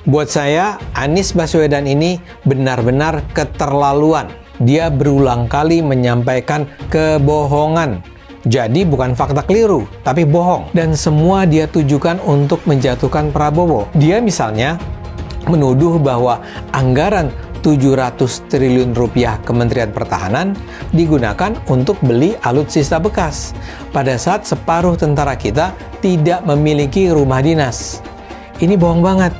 Buat saya, Anies Baswedan ini benar-benar keterlaluan. Dia berulang kali menyampaikan kebohongan. Jadi bukan fakta keliru, tapi bohong. Dan semua dia tujukan untuk menjatuhkan Prabowo. Dia misalnya menuduh bahwa anggaran 700 triliun rupiah Kementerian Pertahanan digunakan untuk beli alutsista bekas. Pada saat separuh tentara kita tidak memiliki rumah dinas. Ini bohong banget.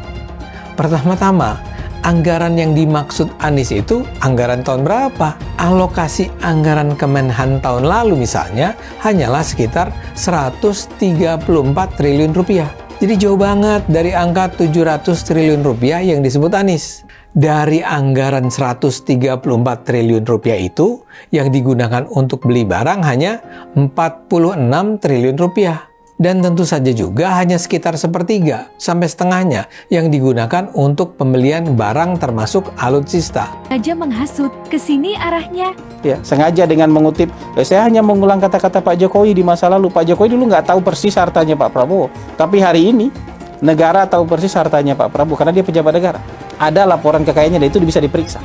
Pertama-tama, anggaran yang dimaksud Anies itu anggaran tahun berapa? Alokasi anggaran Kemenhan tahun lalu misalnya hanyalah sekitar 134 triliun rupiah. Jadi jauh banget dari angka 700 triliun rupiah yang disebut Anies. Dari anggaran 134 triliun rupiah itu, yang digunakan untuk beli barang hanya 46 triliun rupiah. Dan tentu saja juga hanya sekitar sepertiga sampai setengahnya yang digunakan untuk pembelian barang termasuk alutsista. Sengaja menghasut, kesini arahnya. Ya, sengaja dengan mengutip, saya hanya mengulang kata-kata Pak Jokowi di masa lalu. Pak Jokowi dulu nggak tahu persis hartanya Pak Prabowo. Tapi hari ini, negara tahu persis hartanya Pak Prabowo karena dia pejabat negara. Ada laporan kekayaannya dan itu bisa diperiksa.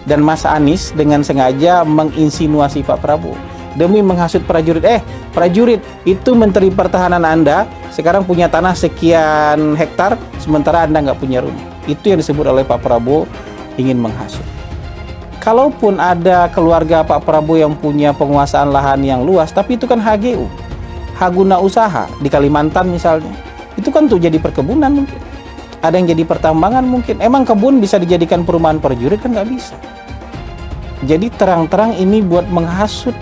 Dan Mas Anies dengan sengaja menginsinuasi Pak Prabowo demi menghasut prajurit. Prajurit, itu Menteri Pertahanan Anda sekarang punya tanah sekian hektar, sementara Anda nggak punya rumah. Itu yang disebut oleh Pak Prabowo ingin menghasut. Kalaupun ada keluarga Pak Prabowo yang punya penguasaan lahan yang luas, tapi itu kan HGU, hak guna usaha di Kalimantan misalnya. Itu kan untuk jadi perkebunan mungkin. Ada yang jadi pertambangan mungkin. Emang kebun bisa dijadikan perumahan prajurit kan nggak bisa. Jadi terang-terang ini buat menghasut.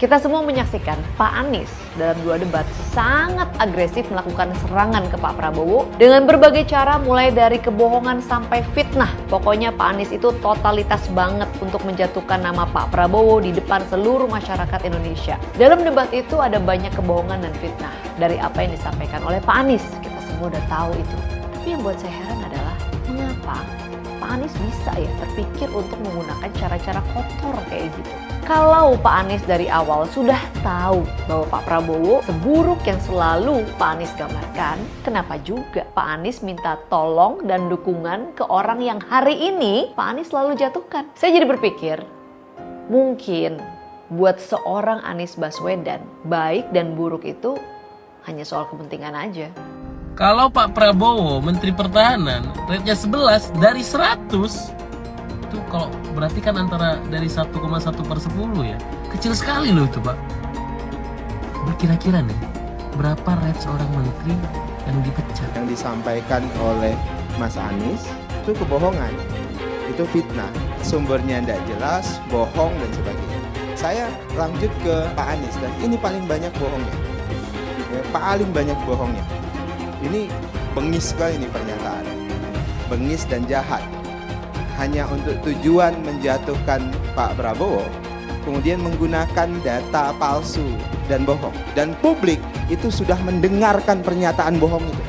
Kita semua menyaksikan Pak Anies dalam 2 debat sangat agresif melakukan serangan ke Pak Prabowo dengan berbagai cara mulai dari kebohongan sampai fitnah. Pokoknya Pak Anies itu totalitas banget untuk menjatuhkan nama Pak Prabowo di depan seluruh masyarakat Indonesia. Dalam debat itu ada banyak kebohongan dan fitnah dari apa yang disampaikan oleh Pak Anies. Kita semua udah tahu itu. Tapi yang buat saya heran adalah mengapa Pak Anies bisa ya terpikir untuk menggunakan cara-cara kotor kayak gitu. Kalau Pak Anies dari awal sudah tahu bahwa Pak Prabowo seburuk yang selalu Pak Anies gambarkan, kenapa juga Pak Anies minta tolong dan dukungan ke orang yang hari ini Pak Anies selalu jatuhkan? Saya jadi berpikir, mungkin buat seorang Anies Baswedan, baik dan buruk itu hanya soal kepentingan aja. Kalau Pak Prabowo Menteri Pertahanan rate-nya 11 dari 100, itu kalau berarti kan antara dari 1,1/10 ya. Kecil sekali loh itu Pak. Kira-kira nih, berapa rate seorang menteri yang dipecat? Yang disampaikan oleh Mas Anies itu kebohongan, itu fitnah, sumbernya tidak jelas, bohong dan sebagainya. Saya lanjut ke Pak Anies dan ini paling banyak bohongnya, paling banyak bohongnya. Ini bengis sekali ini pernyataan, bengis dan jahat. Hanya untuk tujuan menjatuhkan Pak Prabowo, kemudian menggunakan data palsu dan bohong. Dan publik itu sudah mendengarkan pernyataan bohong itu.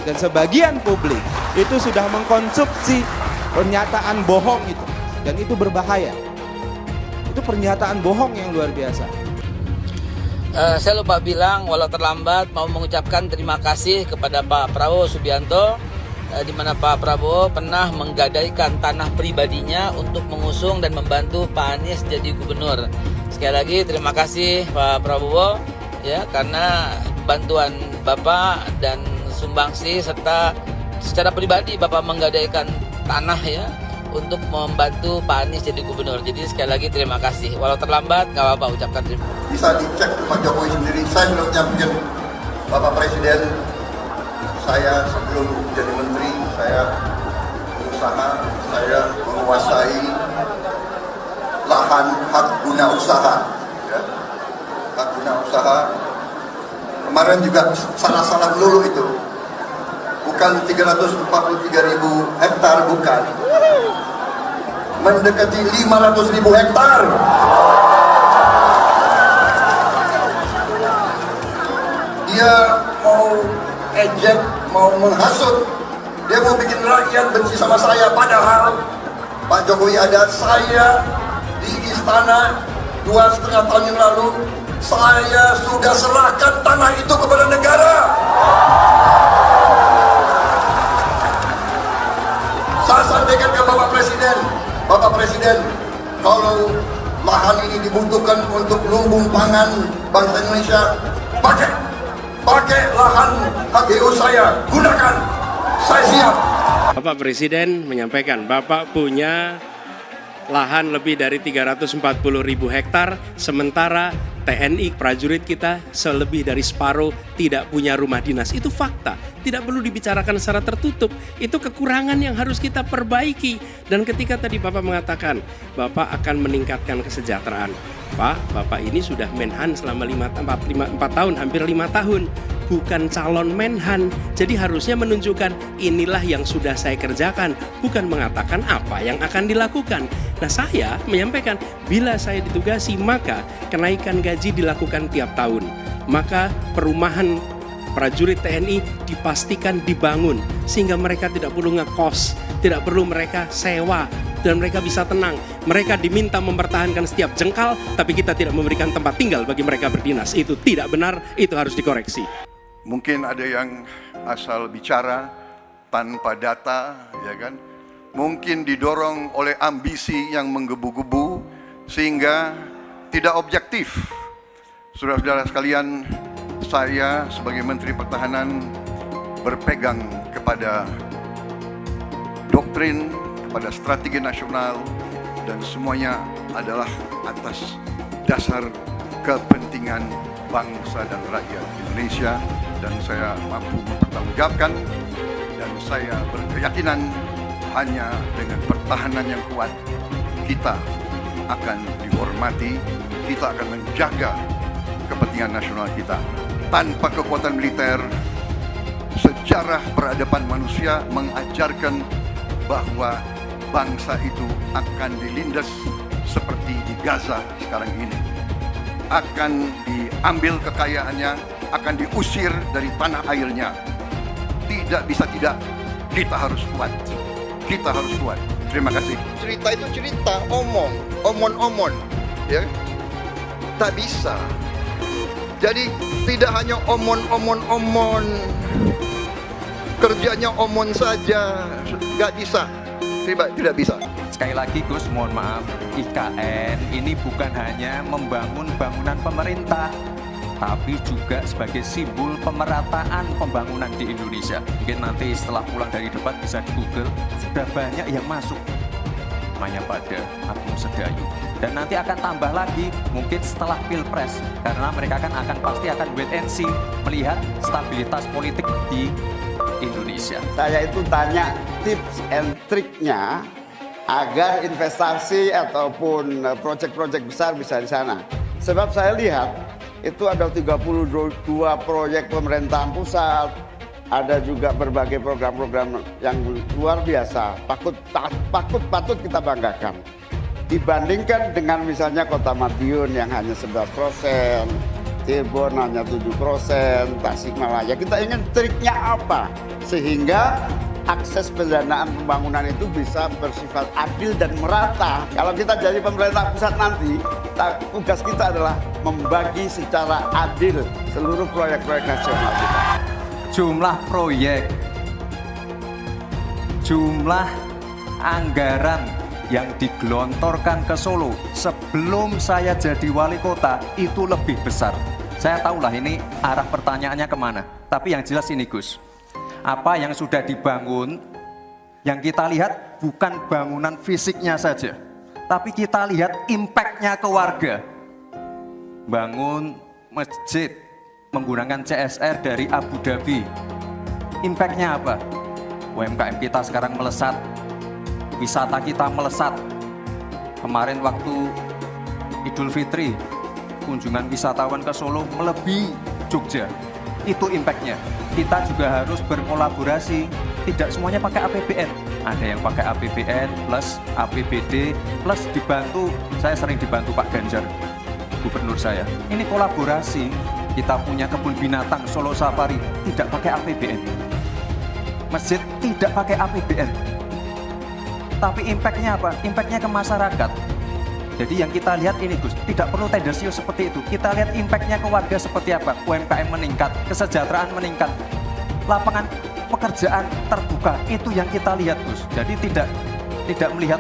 Dan sebagian publik itu sudah mengkonsumsi pernyataan bohong itu. Dan itu berbahaya. Itu pernyataan bohong yang luar biasa. Saya lupa bilang, walau terlambat, mau mengucapkan terima kasih kepada Pak Prabowo Subianto, di mana Pak Prabowo pernah menggadaikan tanah pribadinya untuk mengusung dan membantu Pak Anies jadi gubernur. Sekali lagi terima kasih Pak Prabowo ya, karena bantuan Bapak dan sumbangsi serta secara pribadi Bapak menggadaikan tanah ya untuk membantu Pak Anies jadi gubernur. Jadi sekali lagi terima kasih. Walau terlambat, nggak apa-apa, ucapkan terima kasih. Bisa dicek Pak Jokowi sendiri. Saya sudah menyampaikan Bapak Presiden, saya sebelum jadi menteri, saya berusaha, saya menguasai lahan hak guna usaha. Ya. Hak guna usaha. Kemarin juga salah-salah melulu itu. Bukan 343.000 hektar, bukan. Mendekati 500.000 hektar. Dia mau ejek, mau menghasut, dia mau bikin rakyat benci sama saya. Padahal Pak Jokowi ada saya di istana 2,5 tahun yang lalu, saya sudah serahkan tanah itu kepada negara. Saya sampaikan ke Bapak Presiden, kalau lahan ini dibutuhkan untuk lumbung pangan bangsa Indonesia, pakai lahan HGU saya, gunakan, saya siap. Bapak Presiden menyampaikan, Bapak punya lahan lebih dari 340.000 hektar, sementara TNI prajurit kita selebih dari separuh tidak punya rumah dinas. Itu fakta, tidak perlu dibicarakan secara tertutup. Itu kekurangan yang harus kita perbaiki. Dan ketika tadi Bapak mengatakan Bapak akan meningkatkan kesejahteraan, Pak, Bapak ini sudah Menhan selama 4 tahun, hampir 5 tahun, bukan calon Menhan. Jadi harusnya menunjukkan inilah yang sudah saya kerjakan, bukan mengatakan apa yang akan dilakukan. Nah, saya menyampaikan bila saya ditugasi maka kenaikan gaji dilakukan tiap tahun. Maka perumahan prajurit TNI dipastikan dibangun sehingga mereka tidak perlu ngekos, tidak perlu mereka sewa, dan mereka bisa tenang. Mereka diminta mempertahankan setiap jengkal, tapi kita tidak memberikan tempat tinggal bagi mereka berdinas. Itu tidak benar, itu harus dikoreksi. Mungkin ada yang asal bicara tanpa data, ya kan? Mungkin didorong oleh ambisi yang menggebu-gebu sehingga tidak objektif. Saudara-saudara sekalian, saya sebagai Menteri Pertahanan berpegang kepada doktrin, kepada strategi nasional, dan semuanya adalah atas dasar kepentingan bangsa dan rakyat Indonesia, dan saya mampu mempertanggungjawabkan, dan saya berkeyakinan hanya dengan pertahanan yang kuat kita akan dihormati, kita akan menjaga kepentingan nasional kita. Tanpa kekuatan militer, sejarah peradaban manusia mengajarkan bahwa bangsa itu akan dilindas seperti di Gaza sekarang ini. Akan diambil kekayaannya, akan diusir dari tanah airnya. Tidak bisa tidak, kita harus kuat. Kita harus kuat. Terima kasih. Cerita itu cerita, omon, ya. Tak bisa. Jadi tidak hanya omon, kerjanya omon saja, nggak bisa, tidak bisa. Sekali lagi Gus, mohon maaf, IKN ini bukan hanya membangun bangunan pemerintah, tapi juga sebagai simbol pemerataan pembangunan di Indonesia. Mungkin nanti setelah pulang dari debat bisa di Google, sudah banyak yang masuk namanya pada Agung Sedayu. Dan nanti akan tambah lagi mungkin setelah Pilpres, karena mereka akan pasti akan wait and see melihat stabilitas politik di Indonesia. Saya itu tanya tips and triknya agar investasi ataupun proyek-proyek besar bisa di sana. Sebab saya lihat itu ada 32 proyek pemerintahan pusat, ada juga berbagai program-program yang luar biasa, patut kita banggakan. Dibandingkan dengan misalnya Kota Madiun yang hanya 11%, Cirebon hanya 7%, Tasikmalaya. Kita ingin triknya apa? Sehingga akses pendanaan pembangunan itu bisa bersifat adil dan merata. Kalau kita jadi pemerintah pusat nanti, tugas kita adalah membagi secara adil seluruh proyek-proyek nasional kita. Jumlah proyek, jumlah anggaran yang digelontorkan ke Solo sebelum saya jadi wali kota itu lebih besar. Saya tahulah ini arah pertanyaannya kemana. Tapi yang jelas ini Gus, apa yang sudah dibangun, yang kita lihat bukan bangunan fisiknya saja, tapi kita lihat impact-nya ke warga. Bangun masjid menggunakan CSR dari Abu Dhabi, impact-nya apa? UMKM kita sekarang melesat, wisata kita melesat. Kemarin waktu Idul Fitri, kunjungan wisatawan ke Solo melebihi Jogja. Itu impact-nya. Kita juga harus berkolaborasi, tidak semuanya pakai APBN. Ada yang pakai APBN plus APBD plus dibantu, saya sering dibantu Pak Ganjar, gubernur saya. Ini kolaborasi, kita punya kebun binatang Solo Safari, tidak pakai APBN. Masjid tidak pakai APBN. Tapi impact-nya apa? Impact-nya ke masyarakat. Jadi yang kita lihat ini Gus, tidak perlu tendensius seperti itu. Kita lihat impact-nya ke warga seperti apa. UMKM meningkat, kesejahteraan meningkat, lapangan pekerjaan terbuka, itu yang kita lihat, Gus. Jadi tidak melihat,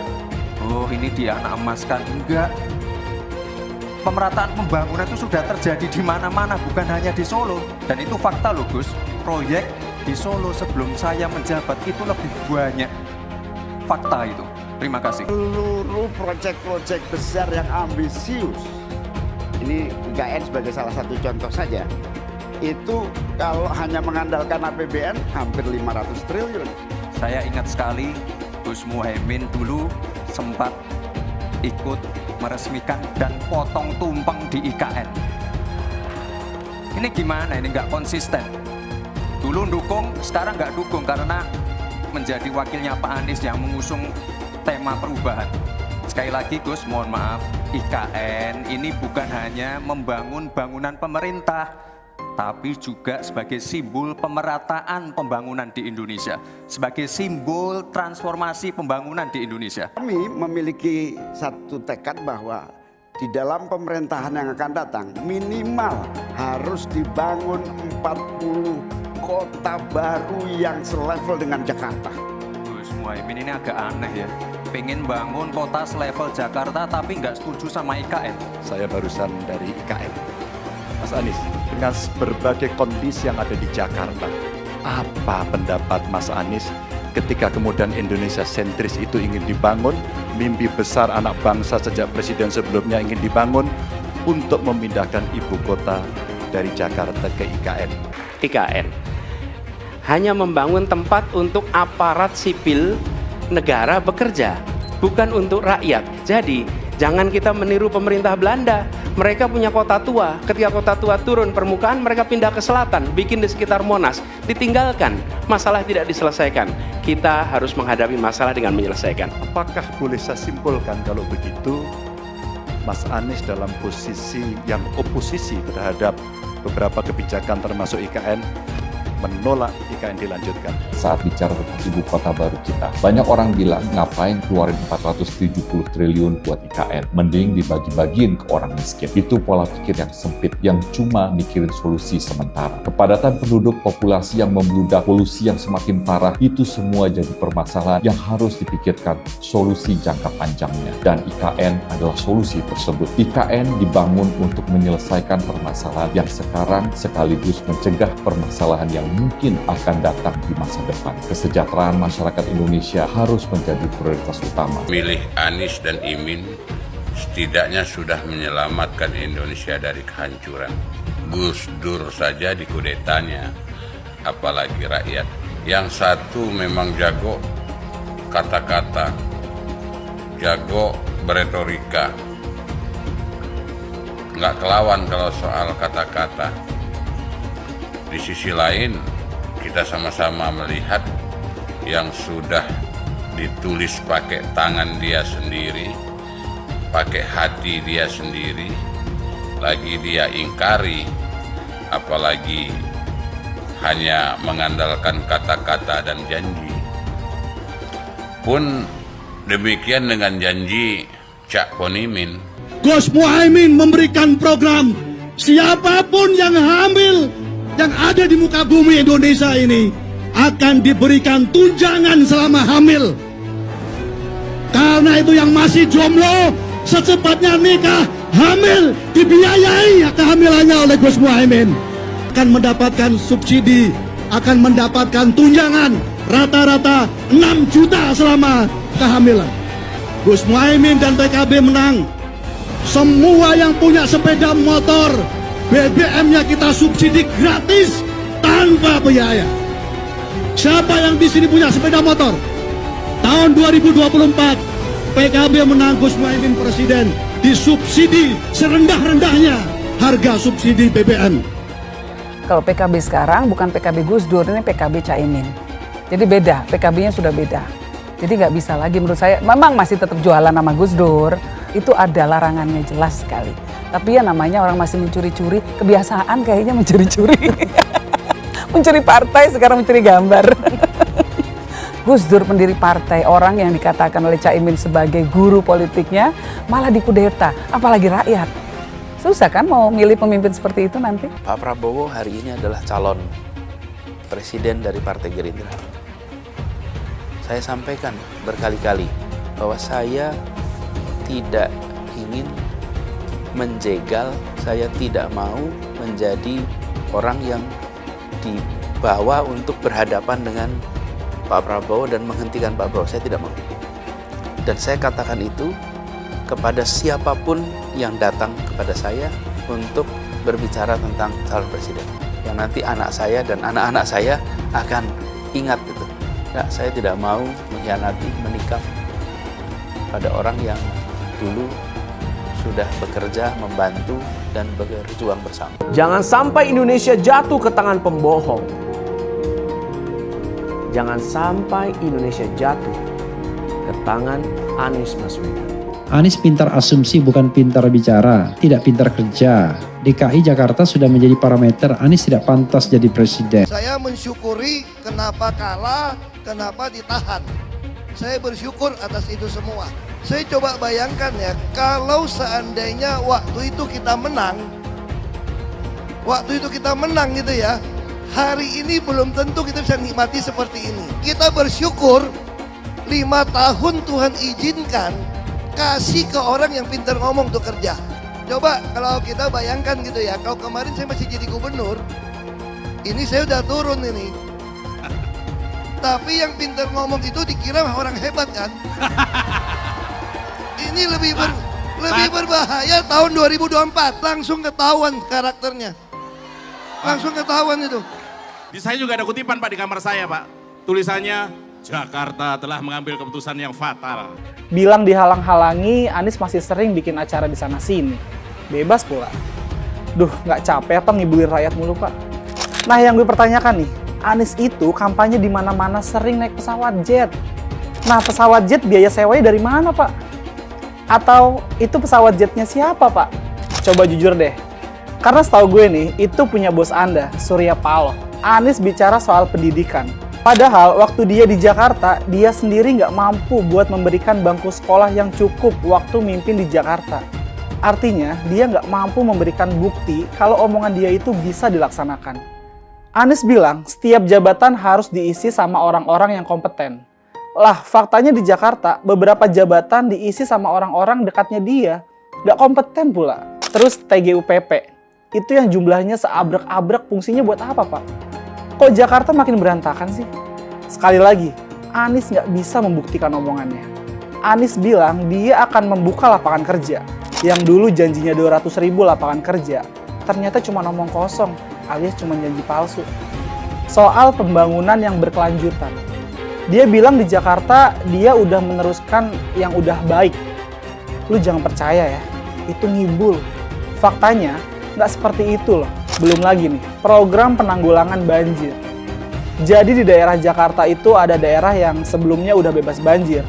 oh ini dia anak emaskan, enggak. Pemerataan pembangunan itu sudah terjadi di mana-mana, bukan hanya di Solo. Dan itu fakta loh, Gus. Proyek di Solo sebelum saya menjabat itu lebih banyak. Fakta itu. Terima kasih. Seluruh proyek-proyek besar yang ambisius, ini IKN sebagai salah satu contoh saja, itu kalau hanya mengandalkan APBN hampir 500 triliun. Saya ingat sekali Gus Muhaimin dulu sempat ikut meresmikan dan potong tumpeng di IKN. Ini gimana? Ini nggak konsisten. Dulu dukung, sekarang nggak dukung karena menjadi wakilnya Pak Anies yang mengusung tema perubahan. Sekali lagi Gus, mohon maaf, IKN ini bukan hanya membangun bangunan pemerintah, tapi juga sebagai simbol pemerataan pembangunan di Indonesia, sebagai simbol transformasi pembangunan di Indonesia. Kami memiliki satu tekad bahwa di dalam pemerintahan yang akan datang minimal harus dibangun 40 kota baru yang selevel dengan Jakarta. Gus Muhaimin ini agak aneh ya, pengen bangun kota selevel Jakarta tapi nggak setuju sama IKN. Saya barusan dari IKN. Mas Anies, dengan berbagai kondisi yang ada di Jakarta, apa pendapat Mas Anies ketika kemudian Indonesia sentris itu ingin dibangun, mimpi besar anak bangsa sejak presiden sebelumnya ingin dibangun untuk memindahkan ibu kota dari Jakarta ke IKN? IKN hanya membangun tempat untuk aparat sipil negara bekerja, bukan untuk rakyat. Jadi jangan kita meniru pemerintah Belanda. Mereka punya kota tua, ketika kota tua turun permukaan mereka pindah ke selatan, bikin di sekitar Monas, ditinggalkan, masalah tidak diselesaikan. Kita harus menghadapi masalah dengan menyelesaikan. Apakah boleh saya simpulkan kalau begitu Mas Anies dalam posisi yang oposisi terhadap beberapa kebijakan termasuk IKN menolak IKN dilanjutkan? Saat bicara tentang ibu kota baru kita, banyak orang bilang ngapain keluarin 470 triliun buat IKN, mending dibagi-bagiin ke orang miskin. Itu pola pikir yang sempit, yang cuma mikirin solusi sementara. Kepadatan penduduk, populasi yang membludak, polusi yang semakin parah, itu semua jadi permasalahan yang harus dipikirkan solusi jangka panjangnya. Dan IKN adalah solusi tersebut. IKN dibangun untuk menyelesaikan permasalahan yang sekarang sekaligus mencegah permasalahan yang mungkin akan datang di masa depan. Kesejahteraan masyarakat Indonesia harus menjadi prioritas utama. Milih Anies dan Imin setidaknya sudah menyelamatkan Indonesia dari kehancuran. Gus Dur saja dikudetanya, apalagi rakyat. Yang satu memang jago kata-kata, jago beretorika, nggak kelawan kalau soal kata-kata. Di sisi lain, kita sama-sama melihat yang sudah ditulis pakai tangan dia sendiri, pakai hati dia sendiri, lagi dia ingkari, apalagi hanya mengandalkan kata-kata dan janji. Pun demikian dengan janji Cak Ponimin. Gus Muhaimin memberikan program siapapun yang hamil yang ada di muka bumi Indonesia ini akan diberikan tunjangan selama hamil. Karena itu yang masih jomblo secepatnya nikah, hamil, dibiayai kehamilannya oleh Gus Muhaimin. Akan mendapatkan subsidi, akan mendapatkan tunjangan rata-rata 6 juta selama kehamilan. Gus Muhaimin dan PKB menang. Semua yang punya sepeda motor, BBM-nya kita subsidi gratis tanpa biaya. Siapa yang di sini punya sepeda motor? Tahun 2024 PKB menang, Gus Muhaimin presiden, disubsidi serendah-rendahnya harga subsidi BBM. Kalau PKB sekarang bukan PKB Gus Dur, ini PKB Caimin. Jadi beda, PKB-nya sudah beda. Jadi nggak bisa lagi menurut saya, memang masih tetap jualan nama Gus Dur, itu ada larangannya jelas sekali. Tapi ya namanya orang masih mencuri-curi, kebiasaan kayaknya mencuri-curi. Mencuri partai, sekarang mencuri gambar. Gus Dur pendiri partai, orang yang dikatakan oleh Caimin sebagai guru politiknya, malah dikudeta, apalagi rakyat. Susah kan mau milih pemimpin seperti itu nanti? Pak Prabowo hari ini adalah calon Presiden dari Partai Gerindra. Saya sampaikan berkali-kali bahwa saya tidak ingin menjegal, saya tidak mau menjadi orang yang dibawa untuk berhadapan dengan Pak Prabowo dan menghentikan Pak Prabowo. Saya tidak mau. Dan saya katakan itu kepada siapapun yang datang kepada saya untuk berbicara tentang calon presiden. Yang nanti anak saya dan anak-anak saya akan ingat itu. Nah, saya tidak mau mengkhianati, menikam pada orang yang dulu sudah bekerja, membantu, dan berjuang bersama. Jangan sampai Indonesia jatuh ke tangan pembohong. Jangan sampai Indonesia jatuh ke tangan Anies Baswedan. Anies pintar asumsi bukan pintar bicara, tidak pintar kerja. DKI Jakarta sudah menjadi parameter Anies tidak pantas jadi presiden. Saya mensyukuri kenapa kalah, kenapa ditahan. Saya bersyukur atas itu semua. Saya coba bayangkan ya, kalau seandainya waktu itu kita menang gitu ya, hari ini belum tentu kita bisa nikmati seperti ini. Kita bersyukur 5 tahun Tuhan izinkan kasih ke orang yang pintar ngomong untuk kerja. Coba kalau kita bayangkan gitu ya, kalau kemarin saya masih jadi gubernur, ini saya udah turun ini. Tapi yang pintar ngomong itu dikira orang hebat kan? Ini lebih berbahaya tahun 2024, langsung ketahuan karakternya. Langsung ketahuan itu. Di saya juga ada kutipan Pak di kamar saya Pak. Tulisannya, Jakarta telah mengambil keputusan yang fatal. Bilang dihalang-halangi, Anies masih sering bikin acara di sana-sini. Bebas pula. Duh, nggak capek apa ngibulin rakyat mulu, Pak? Nah, yang gue pertanyakan nih, Anies itu kampanye di mana-mana sering naik pesawat jet. Nah, pesawat jet biaya sewanya dari mana, Pak? Atau itu pesawat jetnya siapa, Pak? Coba jujur deh. Karena setahu gue nih, itu punya bos Anda, Surya Paloh. Anies bicara soal pendidikan. Padahal waktu dia di Jakarta, dia sendiri nggak mampu buat memberikan bangku sekolah yang cukup waktu mimpin di Jakarta. Artinya, dia nggak mampu memberikan bukti kalau omongan dia itu bisa dilaksanakan. Anies bilang, setiap jabatan harus diisi sama orang-orang yang kompeten. Lah, faktanya di Jakarta, beberapa jabatan diisi sama orang-orang dekatnya dia. Nggak kompeten pula. Terus TGUPP, itu yang jumlahnya seabrek-abrek, fungsinya buat apa, Pak? Kok Jakarta makin berantakan sih? Sekali lagi, Anies nggak bisa membuktikan omongannya. Anies bilang dia akan membuka lapangan kerja. Yang dulu janjinya 200.000 lapangan kerja, ternyata cuma ngomong kosong, alias cuma janji palsu. Soal pembangunan yang berkelanjutan. Dia bilang di Jakarta dia udah meneruskan yang udah baik. Lu jangan percaya ya, itu ngibul. Faktanya nggak seperti itu loh. Belum lagi nih, program penanggulangan banjir. Jadi di daerah Jakarta itu ada daerah yang sebelumnya udah bebas banjir.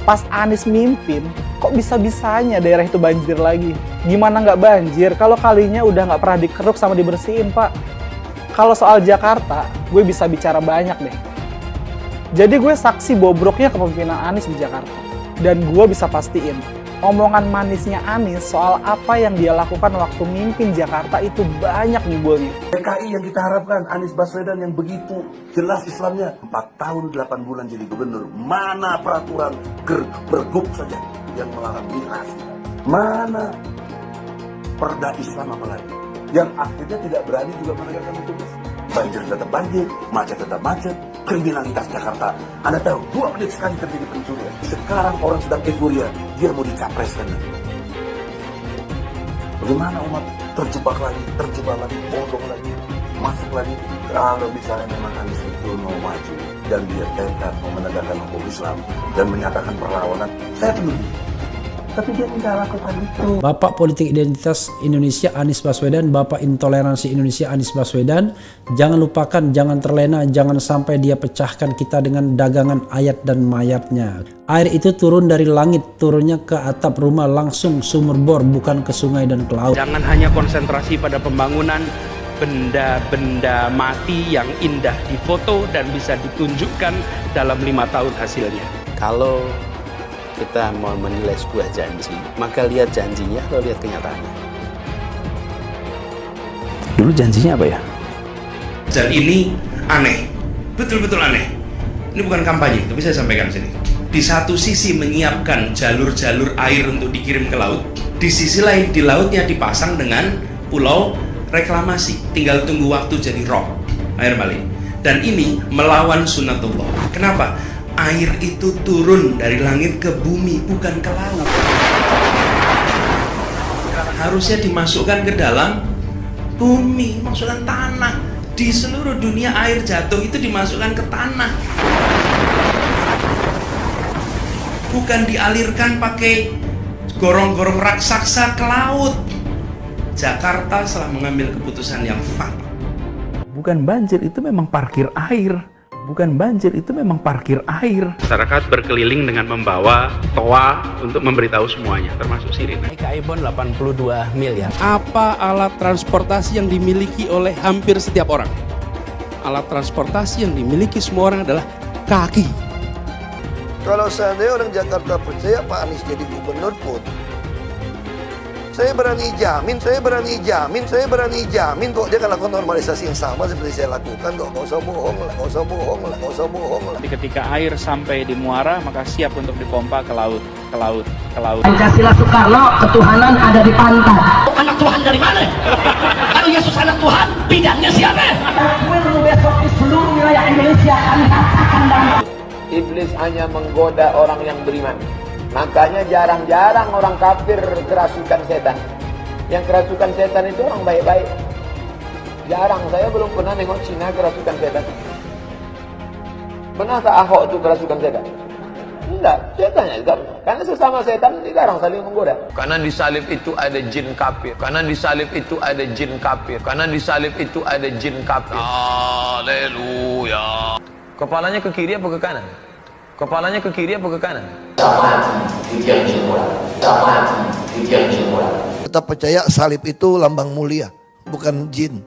Pas Anies mimpin, kok bisa-bisanya daerah itu banjir lagi? Gimana nggak banjir kalau kalinya udah nggak pernah dikeruk sama dibersihin, Pak? Kalau soal Jakarta, gue bisa bicara banyak deh. Jadi gue saksi bobroknya kepemimpinan Anies di Jakarta. Dan gue bisa pastiin, omongan manisnya Anies soal apa yang dia lakukan waktu mimpin Jakarta itu banyak ngibulnya. DKI yang kita harapkan, Anies Baswedan yang begitu jelas Islamnya, 4 tahun 8 bulan jadi gubernur. Mana peraturan pergub saja yang melarang migrasi? Mana perda Islam apalagi? Yang akhirnya tidak berani juga menegakkan hukum. Banjir tetap banjir, macet tetap macet, kriminalitas Jakarta. Anda tahu, 2 menit sekali terjadi pencurian. Sekarang orang sedang euforia, dia mau dicapreskan. Bagaimana umat terjebak lagi, bodoh lagi, masuk lagi. Kalau misalnya memang Anies itu mau maju dan dia tekad mau menegakkan hukum Islam dan menyatakan perlawanan, saya peduli. Tapi dia tidak lakukan itu. Bapak politik identitas Indonesia Anies Baswedan, Bapak intoleransi Indonesia Anies Baswedan. Jangan lupakan, jangan terlena, jangan sampai dia pecahkan kita dengan dagangan ayat dan mayatnya. Air itu turun dari langit, turunnya ke atap rumah langsung sumur bor, bukan ke sungai dan ke laut. Jangan hanya konsentrasi pada pembangunan benda-benda mati yang indah difoto dan bisa ditunjukkan dalam 5 tahun hasilnya. Kalau kita mau menilai sebuah janji, maka lihat janjinya atau lihat kenyataannya. Dulu janjinya apa ya? Dan ini aneh. Betul-betul aneh. Ini bukan kampanye, tapi saya sampaikan sini. Di satu sisi menyiapkan jalur-jalur air untuk dikirim ke laut, di sisi lain di lautnya dipasang dengan pulau reklamasi. Tinggal tunggu waktu jadi rob, air balik. Dan ini melawan sunatullah. Kenapa? Air itu turun dari langit ke bumi, bukan ke laut. Harusnya dimasukkan ke dalam bumi, masukkan tanah. Di seluruh dunia air jatuh itu dimasukkan ke tanah, bukan dialirkan pakai gorong-gorong raksasa ke laut. Jakarta telah mengambil keputusan yang fatal. Bukan banjir, itu memang parkir air. Bukan banjir, itu memang parkir air. Masyarakat berkeliling dengan membawa toa untuk memberitahu semuanya, termasuk sirine. IKIBON 82 miliar. Apa alat transportasi yang dimiliki oleh hampir setiap orang? Alat transportasi yang dimiliki semua orang adalah kaki. Kalau seandainya orang Jakarta percaya Pak Anies jadi gubernur pun, saya berani jamin kok dia akan lakukan normalisasi yang sama seperti saya lakukan kok. Nggak usah bohong lah. Jadi ketika air sampai di muara, maka siap untuk dipompa ke laut. Pancasila Soekarno, ketuhanan ada di pantai. Anak Tuhan dari mana? Kalau Yesus anak Tuhan, bidangnya siapa? Besok di seluruh wilayah Indonesia kami katakan damai. Iblis hanya menggoda orang yang beriman. Makanya jarang-jarang orang kafir kerasukan setan. Yang kerasukan setan itu orang baik-baik. Jarang, saya belum pernah nengok Cina kerasukan setan. Pernah tak Ahok itu kerasukan setan? Enggak, setannya juga. Karena sesama setan jarang saling menggoda. Karena di salib itu ada jin kafir. Haleluya. Kepalanya ke kiri apa ke kanan? Tetap percaya salib itu lambang mulia, bukan jin.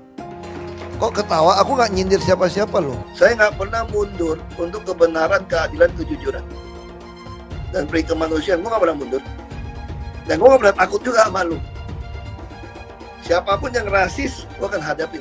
Kok ketawa? Aku nggak nyindir siapa-siapa loh. Saya nggak pernah mundur untuk kebenaran, keadilan, kejujuran, dan peri kemanusiaan. Gue nggak pernah mundur. Dan gue nggak pernah takut juga sama lu. Siapapun yang rasis, gue akan hadapin.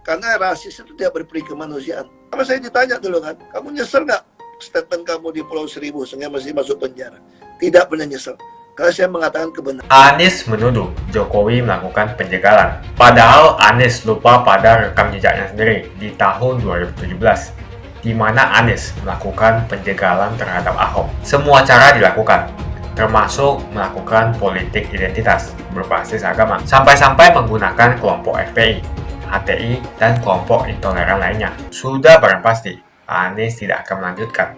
Karena rasis itu tidak berperi kemanusiaan. Sama saya ditanya dulu kan, kamu nyesel nggak statement kamu di Pulau Seribu sehingga masih masuk penjara? Tidak pernah nyesel. Karena saya mengatakan kebenaran. Anies menuduh Jokowi melakukan penjagalan. Padahal Anies lupa pada rekam jejaknya sendiri di tahun 2017, di mana Anies melakukan penjagalan terhadap Ahok. Semua cara dilakukan, termasuk melakukan politik identitas berbasis agama, sampai-sampai menggunakan kelompok FPI, HTI, dan kelompok intoleran lainnya. Sudah barang pasti, Anies tidak akan melanjutkan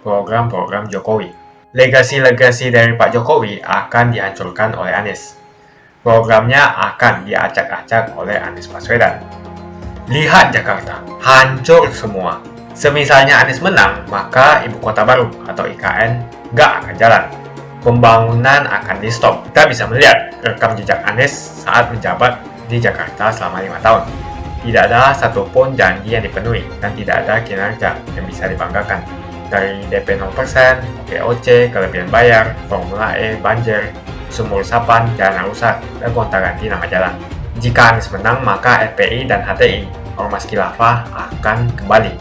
program-program Jokowi. Legasi-legasi dari Pak Jokowi akan dihancurkan oleh Anies. Programnya akan diacak-acak oleh Anies Baswedan. Lihat Jakarta, hancur semua. Semisalnya Anies menang, maka Ibu Kota Baru atau IKN nggak akan jalan. Pembangunan akan di-stop. Kita bisa melihat rekam jejak Anies saat menjabat di Jakarta selama 5 tahun. Tidak ada satupun janji yang dipenuhi dan tidak ada kinerja yang bisa dibanggakan. Dari DP 0%, POC, kelebihan bayar, Formula E, banjir, sumur resapan, jalan rusak, dan gonta-ganti nama jalan. Jika Anies menang, maka FPI dan HTI, Ormas Khilafah, akan kembali.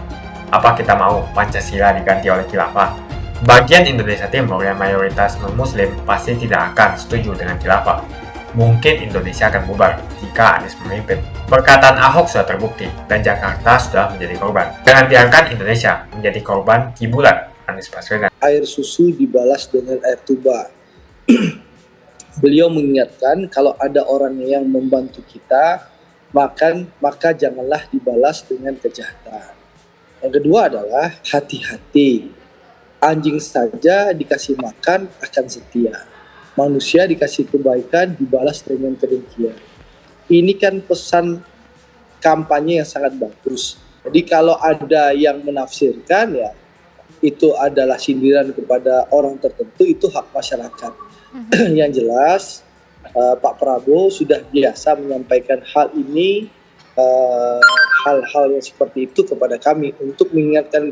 Apa kita mau Pancasila diganti oleh Khilafah? Bagian Indonesia Timur yang mayoritas non-Muslim pasti tidak akan setuju dengan Khilafah. Mungkin Indonesia akan bubar jika Anies memimpin. Perkataan Ahok sudah terbukti dan Jakarta sudah menjadi korban. Jangan biarkan Indonesia menjadi korban kibulan Anies Baswedan. Air susu dibalas dengan air tuba. Beliau mengingatkan kalau ada orang yang membantu kita, maka janganlah dibalas dengan kejahatan. Yang kedua adalah hati-hati. Anjing saja dikasih makan akan setia. Manusia dikasih kebaikan dibalas dengan kedengkian. Ini kan pesan kampanye yang sangat bagus. Jadi kalau ada yang menafsirkan ya itu adalah sindiran kepada orang tertentu, itu hak masyarakat. Yang jelas Pak Prabowo sudah biasa menyampaikan hal ini, hal-hal yang seperti itu kepada kami untuk mengingatkan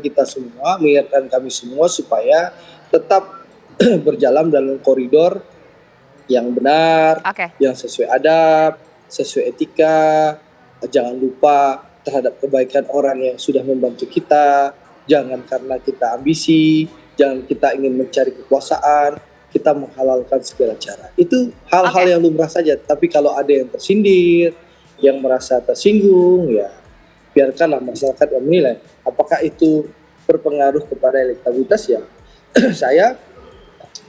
kami semua supaya tetap berjalan dalam koridor yang benar, yang sesuai adab, sesuai etika. Jangan lupa terhadap kebaikan orang yang sudah membantu kita. Jangan karena kita ambisi, jangan kita ingin mencari kekuasaan, kita menghalalkan segala cara. Itu hal-hal yang lumrah saja. Tapi kalau ada yang tersindir, yang merasa tersinggung, ya biarkanlah masyarakat yang menilai. Apakah itu berpengaruh kepada elektabilitas ya? Saya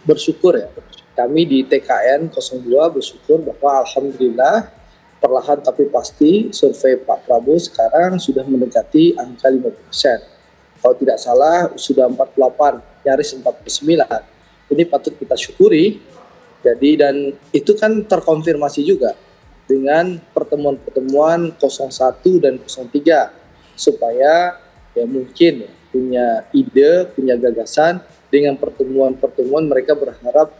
bersyukur ya. Kami di TKN 02 bersyukur bahwa alhamdulillah perlahan tapi pasti survei Pak Prabowo sekarang sudah mendekati angka 50%. Kalau tidak salah sudah 48, nyaris 49. Ini patut kita syukuri. Jadi dan itu kan terkonfirmasi juga dengan pertemuan-pertemuan 01 dan 03 supaya ya mungkin ya, punya ide, punya gagasan. Dengan pertemuan-pertemuan mereka berharap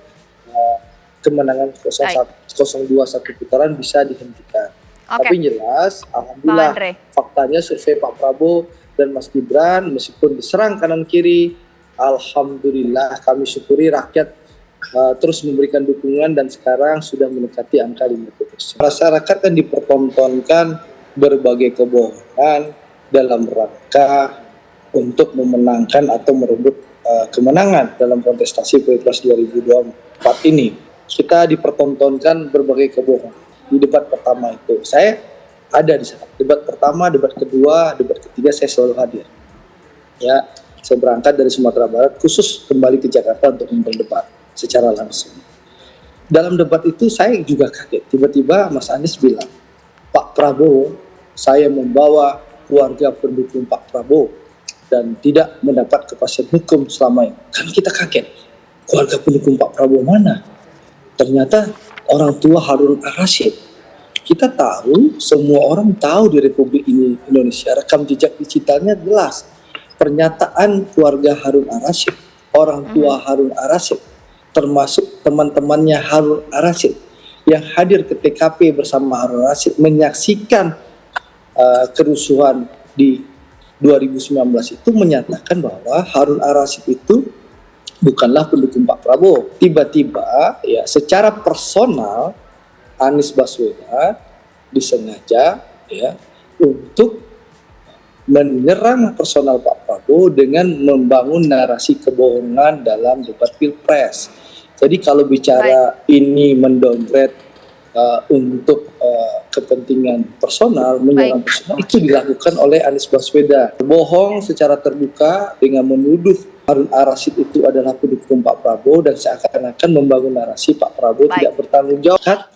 kemenangan 02 satu putaran bisa dihentikan. Tapi jelas, alhamdulillah faktanya survei Pak Prabowo dan Mas Gibran meskipun diserang kanan kiri, alhamdulillah kami syukuri rakyat terus memberikan dukungan dan sekarang sudah mendekati angka 50%. Masyarakat kan dipertontonkan berbagai kebohongan dalam rangka untuk memenangkan atau merebut kemenangan dalam kontestasi Pilpres 2024 ini. Kita dipertontonkan berbagai kebohongan. Di debat pertama itu, saya ada di sana. Debat pertama, debat kedua, debat ketiga saya selalu hadir. Ya, saya berangkat dari Sumatera Barat khusus kembali ke Jakarta untuk berdebat secara langsung. Dalam debat itu saya juga kaget. Tiba-tiba Mas Anies bilang, Pak Prabowo, saya membawa keluarga pendukung Pak Prabowo dan tidak mendapat kepastian hukum selama ini. Kan kita kaget. Keluarga pendukung Pak Prabowo mana? Ternyata orang tua Harun Ar-Rasyid. Kita tahu, semua orang tahu di Republik ini Indonesia, rekam jejak digitalnya jelas. Pernyataan keluarga Harun Ar-Rasyid, orang tua Harun Ar-Rasyid, termasuk teman-temannya Harun Ar-Rasyid yang hadir ke TKP bersama Harun Ar-Rasyid menyaksikan kerusuhan di 2019 itu menyatakan bahwa Harun Ar-Rasyid itu bukanlah pendukung Pak Prabowo. Tiba-tiba ya secara personal Anies Baswedan disengaja ya untuk menyerang personal Pak Prabowo dengan membangun narasi kebohongan dalam debat Pilpres. Jadi kalau bicara ini mendowngrade untuk kepentingan personal, menyerang personal, itu dilakukan oleh Anies Baswedan. Bohong secara terbuka dengan menuduh Harun Ar-Rasyid itu adalah pendukung Pak Prabowo dan seakan-akan membangun narasi Pak Prabowo tidak bertanggung jawab.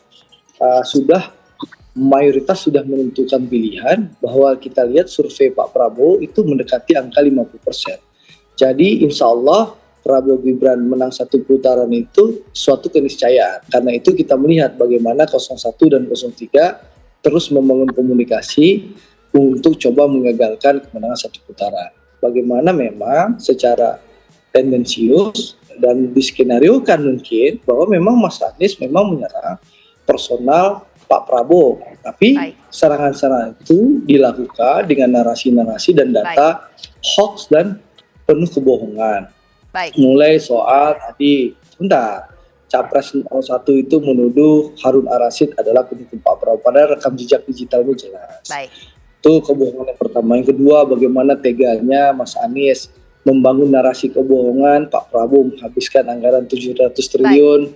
Mayoritas sudah menentukan pilihan bahwa kita lihat survei Pak Prabowo itu mendekati angka 50%. Jadi insya Allah Prabowo Gibran menang satu putaran itu suatu keniscayaan. Karena itu kita melihat bagaimana 01 dan 03 terus membangun komunikasi untuk coba mengagalkan kemenangan satu putaran. Bagaimana memang secara tendensius dan diskenariokan mungkin bahwa memang Mas Anies memang menyerang personal Pak Prabowo. Tapi serangan-serangan itu dilakukan dengan narasi-narasi dan data hoax dan penuh kebohongan. Mulai soal tadi, Capres 01 itu menuduh Harun Ar-Rasyid adalah pendukung Pak Prabowo, padahal rekam jejak digitalnya jelas. Itu kebohongan yang pertama. Yang kedua, bagaimana teganya Mas Anies membangun narasi kebohongan Pak Prabowo menghabiskan anggaran 700 triliun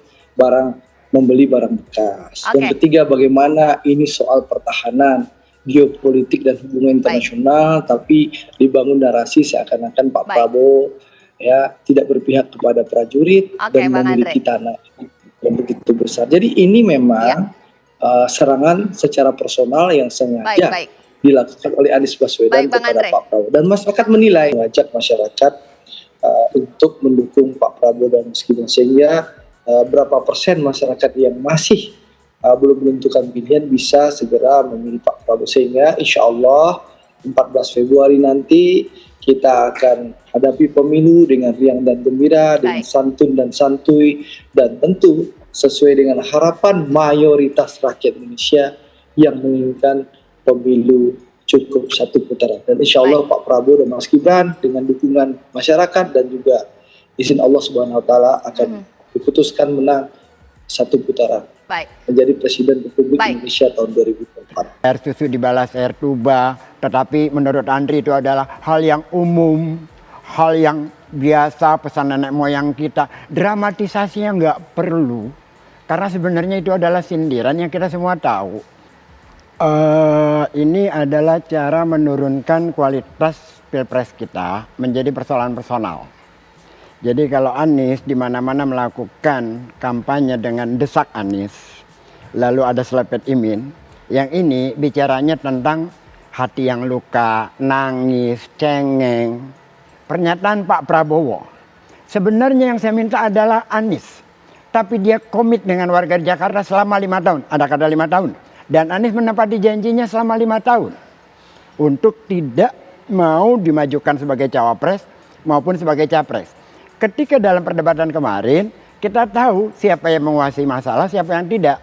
membeli barang bekas. Yang ketiga, bagaimana ini soal pertahanan, geopolitik dan hubungan internasional, tapi dibangun narasi seakan-akan Pak Prabowo ya tidak berpihak kepada prajurit dan memiliki tanah yang begitu besar. Jadi ini memang serangan secara personal yang sengaja dilakukan oleh Anies Baswedan kepada Pak Prabowo, dan masyarakat menilai, mengajak masyarakat untuk mendukung Pak Prabowo dan Mas Gibran, sehingga berapa persen masyarakat yang masih belum menentukan pilihan bisa segera memilih Pak Prabowo, sehingga insya Allah 14 Februari nanti kita akan hadapi pemilu dengan riang dan gembira, dengan santun dan santuy, dan tentu sesuai dengan harapan mayoritas rakyat Indonesia yang menginginkan pemilu cukup satu putaran. Dan insya Allah Pak Prabowo dan Mas Gibran dengan dukungan masyarakat dan juga izin Allah Subhanahu Wa Taala akan diputuskan menang satu putaran. Baik. Menjadi Presiden Republik Indonesia tahun 2024. Air susu dibalas air tuba, tetapi menurut Andri itu adalah hal yang umum, hal yang biasa, pesan nenek moyang kita. Dramatisasinya nggak perlu, karena sebenarnya itu adalah sindiran yang kita semua tahu. Ini adalah cara menurunkan kualitas pilpres kita menjadi persoalan personal. Jadi kalau Anies di mana-mana melakukan kampanye dengan desak Anies, lalu ada selepet Imin, yang ini bicaranya tentang hati yang luka, nangis, cengeng. Pernyataan Pak Prabowo. Sebenarnya yang saya minta adalah Anies, tapi dia komit dengan warga Jakarta selama 5 tahun. Ada kata 5 tahun. Dan Anies menepati janjinya selama 5 tahun untuk tidak mau dimajukan sebagai cawapres maupun sebagai capres. Ketika dalam perdebatan kemarin kita tahu siapa yang menguasai masalah, siapa yang tidak.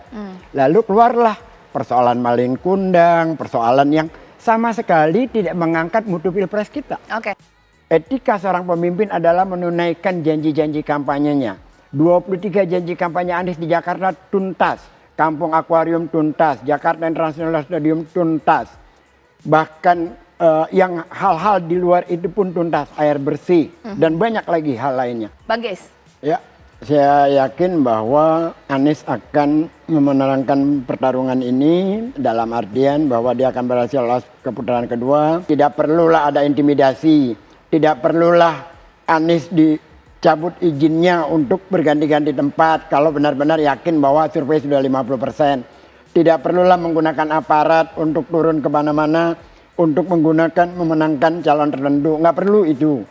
Lalu keluarlah persoalan maling kundang, persoalan yang sama sekali tidak mengangkat mutu pilpres kita. Oke. Etika seorang pemimpin adalah menunaikan janji-janji kampanyenya. 23 janji kampanye Anies di Jakarta tuntas. Kampung Akuarium tuntas, Jakarta International Stadium tuntas. Bahkan yang hal-hal di luar itu pun tuntas, air bersih dan banyak lagi hal lainnya. Bang Geis. Ya, saya yakin bahwa Anies akan memenangkan pertarungan ini dalam artian bahwa dia akan berhasil lolos ke putaran kedua. Tidak perlulah ada intimidasi, tidak perlulah Anies dicabut izinnya untuk berganti-ganti tempat kalau benar-benar yakin bahwa survei sudah 50%. Tidak perlulah menggunakan aparat untuk turun ke mana-mana untuk memenangkan calon tertentu. Nggak perlu itu.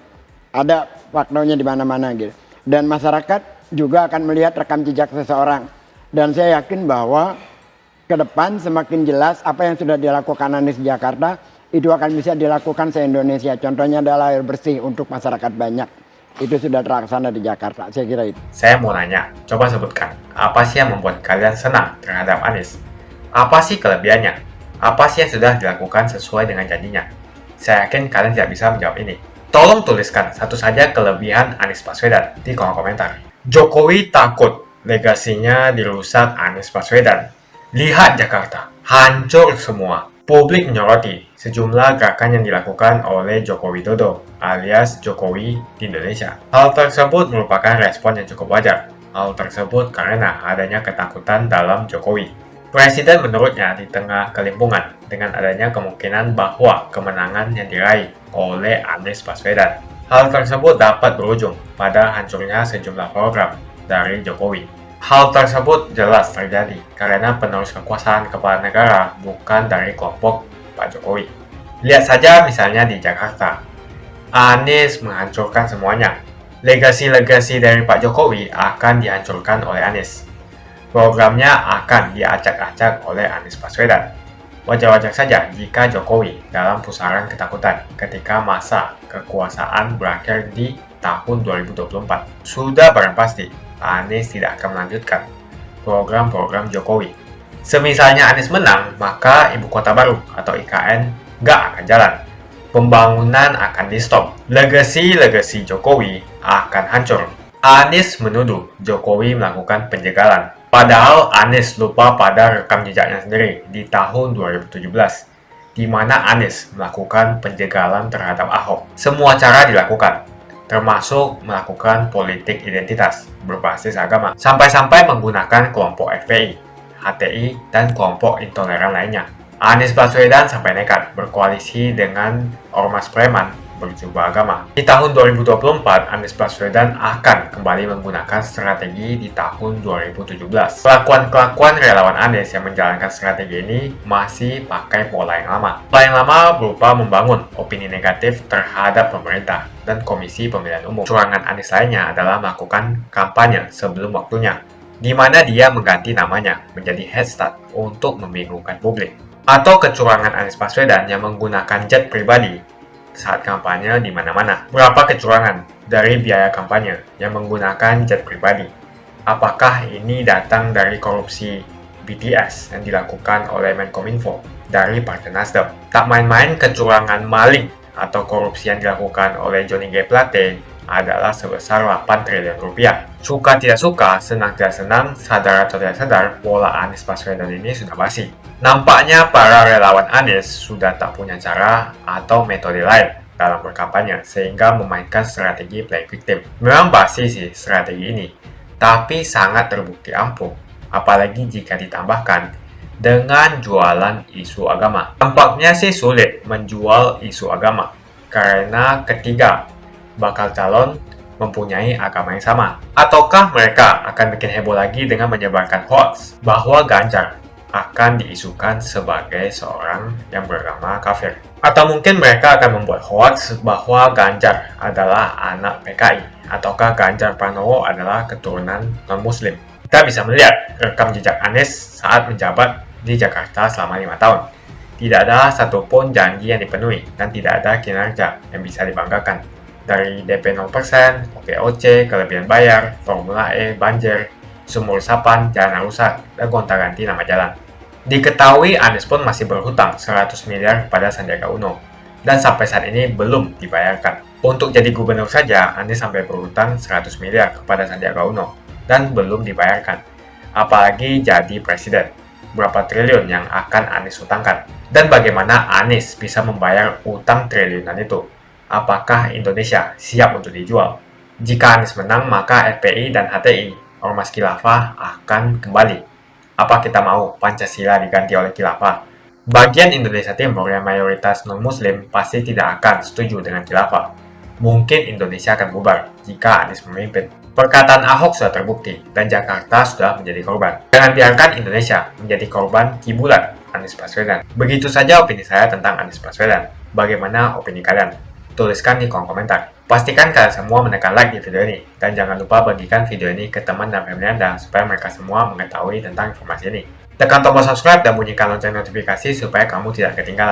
Ada waktunya di mana-mana gitu. Dan masyarakat juga akan melihat rekam jejak seseorang. Dan saya yakin bahwa ke depan semakin jelas apa yang sudah dilakukan Anies di Jakarta itu akan bisa dilakukan se-Indonesia. Contohnya adalah air bersih untuk masyarakat banyak. Itu sudah terlaksana di Jakarta, saya kira itu. Saya mau nanya, coba sebutkan, apa sih yang membuat kalian senang terhadap Anies? Apa sih kelebihannya? Apa sih yang sudah dilakukan sesuai dengan janjinya? Saya yakin kalian tidak bisa menjawab ini. Tolong tuliskan satu saja kelebihan Anies Baswedan di kolom komentar. Jokowi takut legasinya dirusak Anies Baswedan. Lihat Jakarta, hancur semua. Publik menyoroti sejumlah gerakan yang dilakukan oleh Joko Widodo alias Jokowi di Indonesia. Hal tersebut merupakan respon yang cukup wajar. Hal tersebut karena adanya ketakutan dalam Jokowi. Presiden menurutnya di tengah kelimpungan dengan adanya kemungkinan bahwa kemenangan yang diraih oleh Anies Baswedan. Hal tersebut dapat berujung pada hancurnya sejumlah program dari Jokowi. Hal tersebut jelas terjadi karena penerus kekuasaan kepala negara bukan dari kelompok Pak Jokowi. Lihat saja misalnya di Jakarta. Anies menghancurkan semuanya. Legasi-legasi dari Pak Jokowi akan dihancurkan oleh Anies. Programnya akan diacak-acak oleh Anies Baswedan. Wajar-wajar saja jika Jokowi dalam pusaran ketakutan ketika masa kekuasaan berakhir di tahun 2024. Sudah barang pasti Anies tidak akan melanjutkan program-program Jokowi. Semisalnya Anies menang, maka Ibu Kota Baru atau IKN nggak akan jalan. Pembangunan akan di-stop. Legasi-legasi Jokowi akan hancur. Anies menuduh Jokowi melakukan penjagalan. Padahal Anies lupa pada rekam jejaknya sendiri di tahun 2017, di mana Anies melakukan penjagalan terhadap Ahok. Semua cara dilakukan, termasuk melakukan politik identitas berbasis agama, sampai-sampai menggunakan kelompok FPI, HTI, dan kelompok intoleran lainnya. Anies Baswedan sampai nekat berkoalisi dengan ormas preman berjubah agama. Di tahun 2024, Anies Baswedan akan kembali menggunakan strategi di tahun 2017. Kelakuan-kelakuan relawan Anies yang menjalankan strategi ini masih pakai pola yang lama. Pola yang lama berupa membangun opini negatif terhadap pemerintah dan Komisi Pemilihan Umum. Curangan Anies lainnya adalah melakukan kampanye sebelum waktunya, di mana dia mengganti namanya menjadi head start untuk membingungkan publik. Atau kecurangan Anies Baswedan yang menggunakan jet pribadi saat kampanye di mana-mana. Berapa kecurangan dari biaya kampanye yang menggunakan jet pribadi? Apakah ini datang dari korupsi BTS yang dilakukan oleh Menkominfo dari Partai Nasdem? Tak main-main kecurangan maling atau korupsi yang dilakukan oleh Johnny G. Plate adalah sebesar 8 triliun rupiah. Suka tidak suka, senang tidak senang, sadar atau tidak sadar, pola Anies Baswedan ini sudah basi. Nampaknya para relawan Anies sudah tak punya cara atau metode lain dalam berkampanye, sehingga memainkan strategi playing victim. Memang basi sih strategi ini, tapi sangat terbukti ampuh, apalagi jika ditambahkan dengan jualan isu agama. Tampaknya sih sulit menjual isu agama, karena ketiga bakal calon mempunyai agama yang sama. Ataukah mereka akan bikin heboh lagi dengan menyebarkan hoax bahwa Ganjar akan diisukan sebagai seorang yang beragama kafir? Atau mungkin mereka akan membuat hoax bahwa Ganjar adalah anak PKI, ataukah Ganjar Pranowo adalah keturunan non-muslim? Kita bisa melihat rekam jejak Anies saat menjabat di Jakarta selama 5 tahun. Tidak ada satupun janji yang dipenuhi dan tidak ada kinerja yang bisa dibanggakan. Dari DP 0%, OKOC, kelebihan bayar, Formula E, banjir, sumur resapan, jalan rusak, dan gonta-ganti nama jalan. Diketahui Anies pun masih berhutang 100 miliar kepada Sandiaga Uno, dan sampai saat ini belum dibayarkan. Untuk jadi gubernur saja, Anies sampai berhutang 100 miliar kepada Sandiaga Uno, dan belum dibayarkan. Apalagi jadi presiden. Berapa triliun yang akan Anies hutangkan? Dan bagaimana Anies bisa membayar utang triliunan itu? Apakah Indonesia siap untuk dijual? Jika Anies menang, maka FPI dan HTI, Ormas Khilafah, akan kembali. Apa kita mau Pancasila diganti oleh Khilafah? Bagian Indonesia Timur yang mayoritas non-muslim pasti tidak akan setuju dengan Khilafah. Mungkin Indonesia akan bubar jika Anies memimpin. Perkataan Ahok sudah terbukti dan Jakarta sudah menjadi korban. Jangan biarkan Indonesia menjadi korban kibulan Anies Baswedan. Begitu saja opini saya tentang Anies Baswedan. Bagaimana opini kalian? Tuliskan di kolom komentar. Pastikan kalian semua menekan like di video ini. Dan jangan lupa bagikan video ini ke teman dan family Anda supaya mereka semua mengetahui tentang informasi ini. Tekan tombol subscribe dan bunyikan lonceng notifikasi supaya kamu tidak ketinggalan.